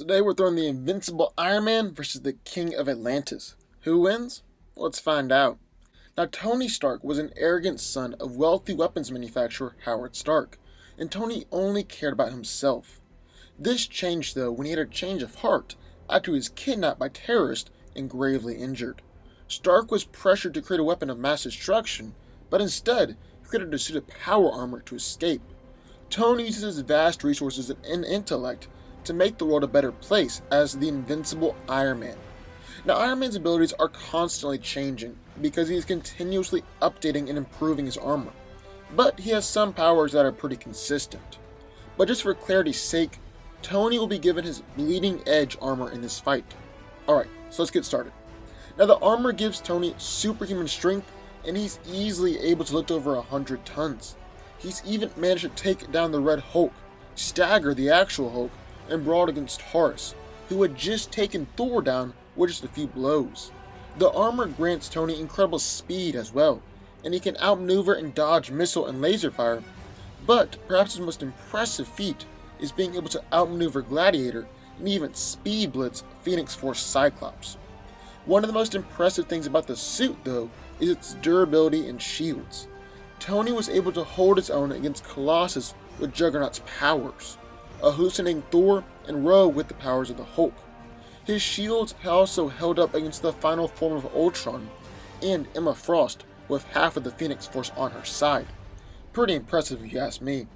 Today we're throwing the Invincible Iron Man versus the King of Atlantis. Who wins? Let's find out. Now, Tony Stark was an arrogant son of wealthy weapons manufacturer Howard Stark, and Tony only cared about himself. This changed, though, when he had a change of heart after he was kidnapped by terrorists and gravely injured. Stark was pressured to create a weapon of mass destruction, but instead, he created a suit of power armor to escape. Tony uses his vast resources and intellect to make the world a better place as the Invincible Iron Man. Now, Iron Man's abilities are constantly changing because he is continuously updating and improving his armor, but he has some powers that are pretty consistent. But just for clarity's sake, Tony will be given his bleeding edge armor in this fight. Alright, so let's get started. Now, the armor gives Tony superhuman strength, and he's easily able to lift over 100 tons. He's even managed to take down the Red Hulk, stagger the actual Hulk, and brawl against Horus, who had just taken Thor down with just a few blows. The armor grants Tony incredible speed as well, and he can outmaneuver and dodge missile and laser fire, but perhaps his most impressive feat is being able to outmaneuver Gladiator and even speed blitz Phoenix Force Cyclops. One of the most impressive things about the suit, though, is its durability and shields. Tony was able to hold his own against Colossus with Juggernaut's powers, a hallucinating Thor, and Rogue with the powers of the Hulk. His shields also held up against the final form of Ultron and Emma Frost with half of the Phoenix Force on her side. Pretty impressive if you ask me.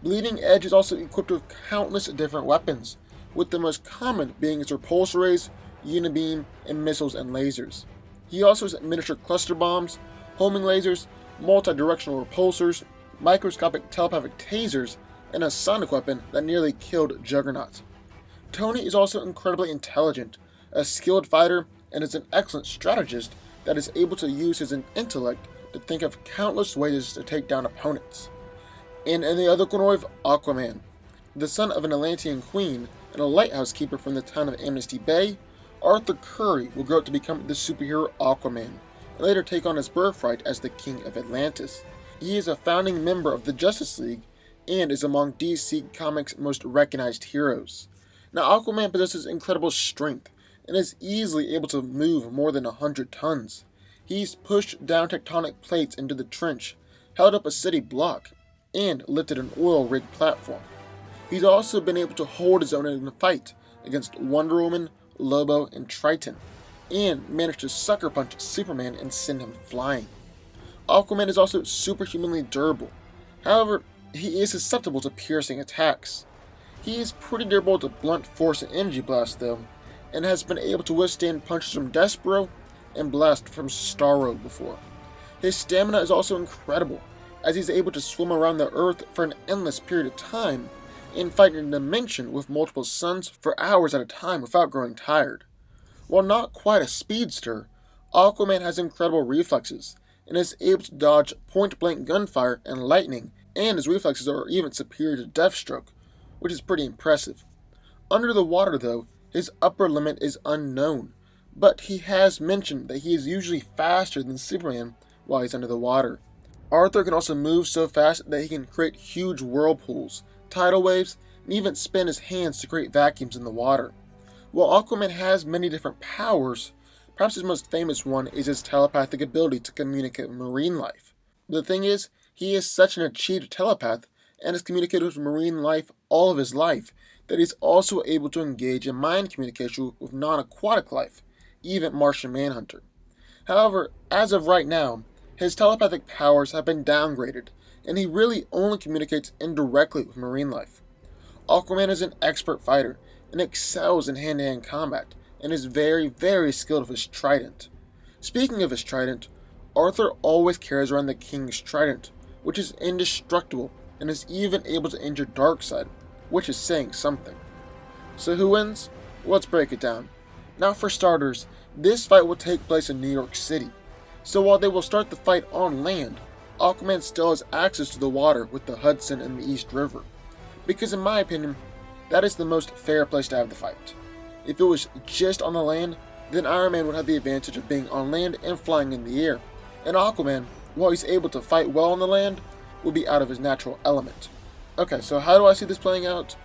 Bleeding Edge is also equipped with countless different weapons, with the most common being its repulsor rays, unibeam, and missiles and lasers. He also has miniature cluster bombs, homing lasers, multi-directional repulsors, microscopic telepathic tasers, and a sonic weapon that nearly killed Juggernaut. Tony is also incredibly intelligent, a skilled fighter, and is an excellent strategist that is able to use his intellect to think of countless ways to take down opponents. And in the other corner of Aquaman, the son of an Atlantean queen and a lighthouse keeper from the town of Amnesty Bay, Arthur Curry will grow up to become the superhero Aquaman, and later take on his birthright as the King of Atlantis. He is a founding member of the Justice League and is among DC Comics' most recognized heroes. Now, Aquaman possesses incredible strength and is easily able to move more than 100 tons. He's pushed down tectonic plates into the trench, held up a city block, and lifted an oil rig platform. He's also been able to hold his own in a fight against Wonder Woman, Lobo, and Triton, and managed to sucker punch Superman and send him flying. Aquaman is also superhumanly durable. However, he is susceptible to piercing attacks. He is pretty durable to blunt force and energy blast, though, and has been able to withstand punches from Despero and blast from Starro before. His stamina is also incredible, as he's able to swim around the Earth for an endless period of time and fight in a dimension with multiple suns for hours at a time without growing tired. While not quite a speedster, Aquaman has incredible reflexes and is able to dodge point-blank gunfire and lightning, and his reflexes are even superior to Deathstroke, which is pretty impressive. Under the water, though, his upper limit is unknown, but he has mentioned that he is usually faster than Superman while he's under the water. Arthur can also move so fast that he can create huge whirlpools, tidal waves, and even spin his hands to create vacuums in the water. While Aquaman has many different powers, perhaps his most famous one is his telepathic ability to communicate with marine life. The thing is, he is such an achieved telepath and has communicated with marine life all of his life that he's also able to engage in mind communication with non-aquatic life, even Martian Manhunter. However, as of right now, his telepathic powers have been downgraded, and he really only communicates indirectly with marine life. Aquaman is an expert fighter and excels in hand-to-hand combat, and is very, very skilled with his trident. Speaking of his trident, Arthur always carries around the King's Trident, which is indestructible and is even able to injure Darkseid, which is saying something. So who wins? Let's break it down. Now, for starters, this fight will take place in New York City, so while they will start the fight on land, Aquaman still has access to the water with the Hudson and the East River, because in my opinion, that is the most fair place to have the fight. If it was just on the land, then Iron Man would have the advantage of being on land and flying in the air, and Aquaman, while he's able to fight well on the land, will be out of his natural element. Okay, so how do I see this playing out?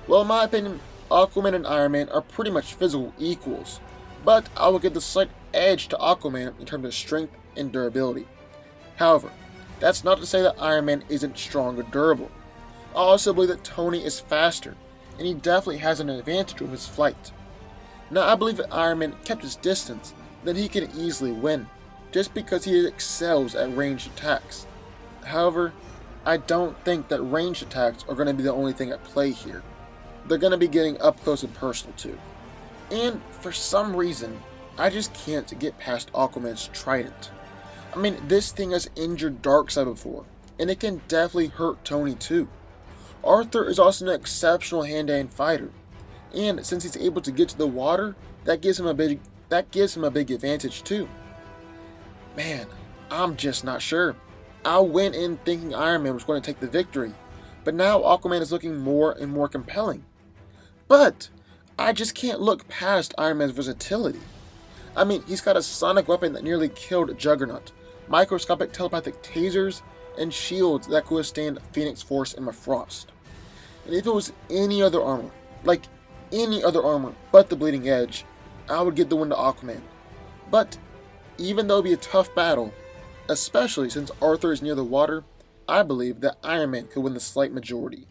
Well, in my opinion, Aquaman and Iron Man are pretty much physical equals, but I will give the slight edge to Aquaman in terms of strength and durability. However, that's not to say that Iron Man isn't strong or durable. I also believe that Tony is faster, and he definitely has an advantage with his flight. Now, I believe if Iron Man kept his distance, then he can easily win, just because he excels at ranged attacks. However, I don't think that ranged attacks are going to be the only thing at play here. They're going to be getting up close and personal too. And for some reason, I just can't get past Aquaman's trident. I mean, this thing has injured Darkseid before, and it can definitely hurt Tony too. Arthur is also an exceptional hand-to-hand fighter, and since he's able to get to the water, that gives him a big advantage too. Man, I'm just not sure. I went in thinking Iron Man was going to take the victory, but now Aquaman is looking more and more compelling. But I just can't look past Iron Man's versatility. I mean, he's got a sonic weapon that nearly killed Juggernaut, microscopic telepathic tasers, and shields that could withstand Phoenix Force and Frost. And if it was any other armor, like any other armor but the Bleeding Edge, I would give the win to Aquaman. But even though it would be a tough battle, especially since Arthur is near the water, I believe that Iron Man could win the slight majority.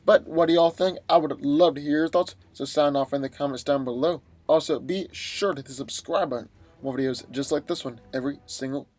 But what do y'all think? I would love to hear your thoughts, so sound off in the comments down below. Also, be sure to hit the subscribe button for more videos just like this one every single week.